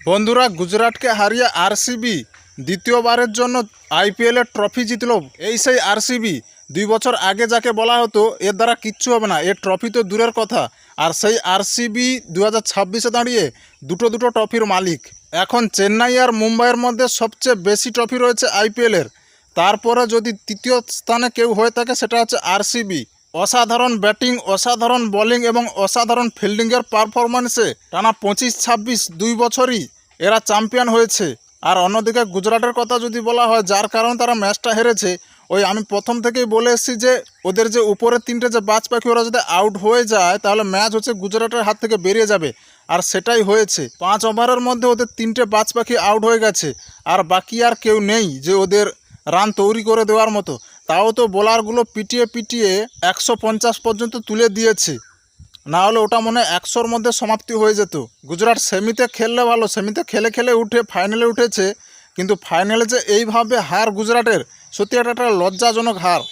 বন্ধুরা, গুজরাটকে হারিয়ে আরসিবি দ্বিতীয়বারের জন্য আইপিএলের ট্রফি জিতল। এই সেই আরসিবি 2 বছর আগে যাকে বলা হতো এর দ্বারা কিচ্ছু হবে না, এর ট্রফি তো দূরের কথা। আর সেই আরসিবি 2026-এ দাঁড়িয়ে দুটো ট্রফির মালিক। এখন চেন্নাই আর মুম্বাইয়ের মধ্যে সবচেয়ে বেশি ট্রফি রয়েছে আইপিএলের। তারপরে যদি তৃতীয় স্থানে কেউ হয়ে থাকে সেটা হচ্ছে আরসিবি। অসাধারণ ব্যাটিং, অসাধারণ বোলিং এবং অসাধারণ ফিল্ডিংয়ের পারফরম্যান্সে টানা 25-26 2 বছরই এরা চ্যাম্পিয়ন হয়েছে। আর অন্যদিকে গুজরাটের কথা যদি বলা হয়, যার কারণে তারা ম্যাচটা হেরেছে, ওই আমি প্রথম থেকেই বলে এসেছি যে ওদের যে উপরের তিনটে যে বাজ পাখি ওরা যদি আউট হয়ে যায় তাহলে ম্যাচ হচ্ছে গুজরাটের হাত থেকে বেরিয়ে যাবে। আর সেটাই হয়েছে। 5 ওভারের মধ্যে ওদের 3টে বাজ পাখি আউট হয়ে গেছে, আর বাকি আর কেউ নেই যে ওদের রান তৈরি করে দেওয়ার মতো। তাও তো বোলারগুলো পিটিয়ে 150 পর্যন্ত তুলে দিয়েছে, না হলে ওটা মনে হয় 100-র মধ্যে সমাপ্তি হয়ে যেত। গুজরাট সেমিতে খেললে ভালো, সেমিতে খেলে উঠে ফাইনালে উঠেছে, কিন্তু ফাইনালে যে এইভাবে হার গুজরাটের, সত্যি একটা লজ্জাজনক হার।